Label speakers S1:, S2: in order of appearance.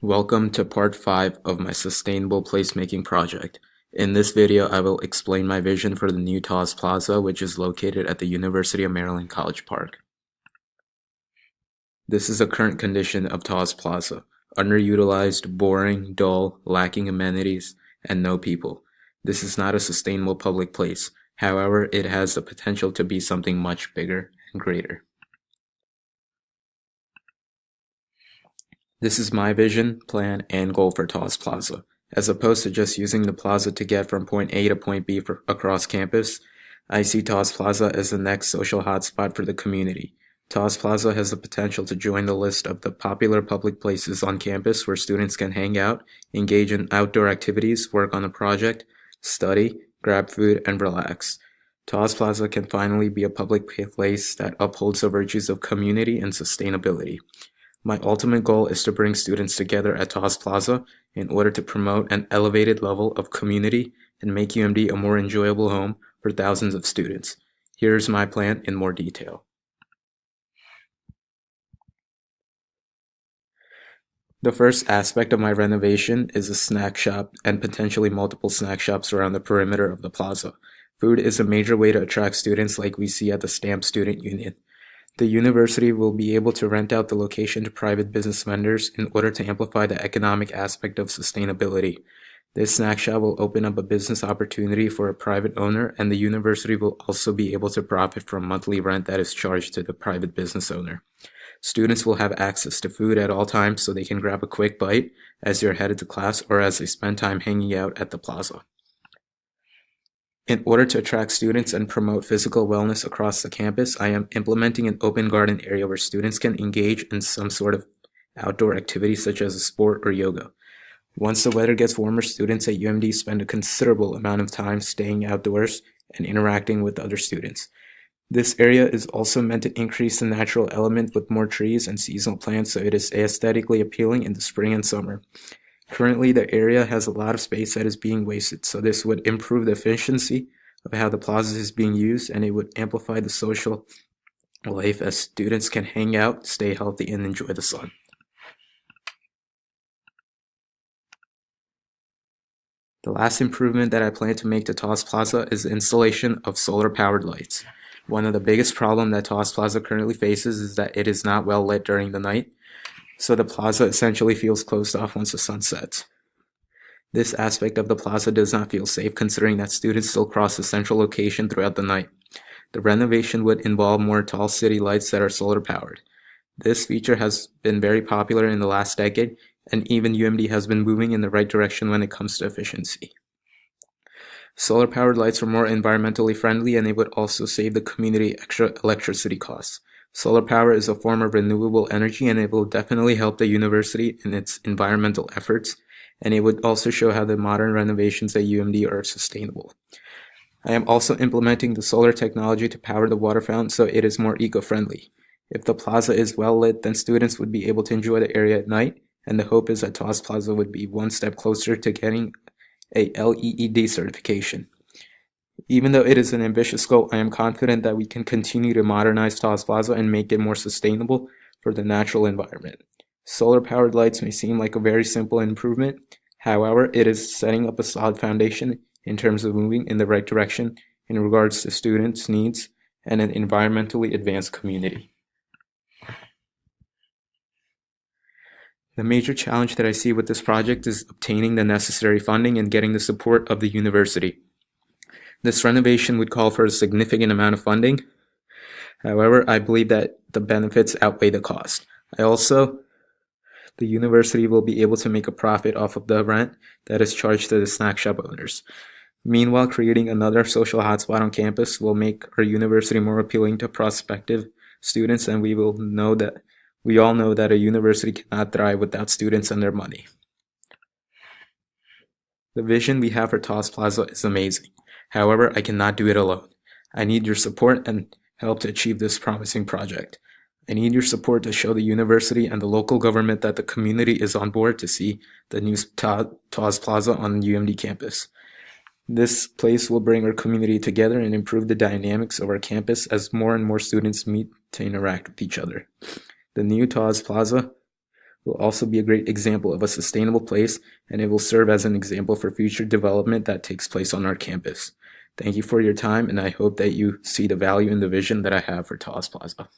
S1: Welcome to part 5 of my sustainable placemaking project. In this video, I will explain my vision for the new TAWS Plaza, which is located at the University of Maryland College Park. This is the current condition of TAWS Plaza: underutilized, boring, dull, lacking amenities, and no people. This is not a sustainable public place. However, it has the potential to be something much bigger and greater. This is my vision, plan, and goal for TAWS Plaza. As opposed to just using the plaza to get from point A to point B across campus, I see TAWS Plaza as the next social hotspot for the community. TAWS Plaza has the potential to join the list of the popular public places on campus where students can hang out, engage in outdoor activities, work on a project, study, grab food, and relax. TAWS Plaza can finally be a public place that upholds the virtues of community and sustainability. My ultimate goal is to bring students together at TAWS Plaza in order to promote an elevated level of community and make UMD a more enjoyable home for thousands of students. Here's my plan in more detail. The first aspect of my renovation is a snack shop and potentially multiple snack shops around the perimeter of the plaza. Food is a major way to attract students like we see at the STAMP Student Union. The university will be able to rent out the location to private business vendors in order to amplify the economic aspect of sustainability. This snack shop will open up a business opportunity for a private owner, and the university will also be able to profit from monthly rent that is charged to the private business owner. Students will have access to food at all times so they can grab a quick bite as they're headed to class or as they spend time hanging out at the plaza. In order to attract students and promote physical wellness across the campus, I am implementing an open garden area where students can engage in some sort of outdoor activity such as a sport or yoga. Once the weather gets warmer, students at UMD spend a considerable amount of time staying outdoors and interacting with other students. This area is also meant to increase the natural element with more trees and seasonal plants so it is aesthetically appealing in the spring and summer. Currently, the area has a lot of space that is being wasted, so this would improve the efficiency of how the plaza is being used, and it would amplify the social life as students can hang out, stay healthy, and enjoy the sun. The last improvement that I plan to make to TAWS Plaza is the installation of solar-powered lights. One of the biggest problems that TAWS Plaza currently faces is that it is not well lit during the night, so the plaza essentially feels closed off once the sun sets. This aspect of the plaza does not feel safe considering that students still cross the central location throughout the night. The renovation would involve more tall city lights that are solar powered. This feature has been very popular in the last decade, and even UMD has been moving in the right direction when it comes to efficiency. Solar powered lights are more environmentally friendly, and they would also save the community extra electricity costs. Solar power is a form of renewable energy, and it will definitely help the university in its environmental efforts, and it would also show how the modern renovations at UMD are sustainable. I am also implementing the solar technology to power the water fountain so it is more eco-friendly. If the plaza is well lit, then students would be able to enjoy the area at night, and the hope is that TAWS Plaza would be one step closer to getting a LEED certification. Even though it is an ambitious goal, I am confident that we can continue to modernize TAWS Plaza and make it more sustainable for the natural environment. Solar-powered lights may seem like a very simple improvement. However, it is setting up a solid foundation in terms of moving in the right direction in regards to students' needs and an environmentally advanced community. The major challenge that I see with this project is obtaining the necessary funding and getting the support of the university. This renovation would call for a significant amount of funding. However, I believe that the benefits outweigh the cost. The university will be able to make a profit off of the rent that is charged to the snack shop owners. Meanwhile, creating another social hotspot on campus will make our university more appealing to prospective students, and we all know that a university cannot thrive without students and their money. The vision we have for TAWS Plaza is amazing. However, I cannot do it alone. I need your support and help to achieve this promising project. I need your support to show the university and the local government that the community is on board to see the new TAWS Plaza on the UMD campus. This place will bring our community together and improve the dynamics of our campus as more and more students meet to interact with each other. The new TAWS Plaza will also be a great example of a sustainable place, and it will serve as an example for future development that takes place on our campus. Thank you for your time, and I hope that you see the value and the vision that I have for Taos Plaza.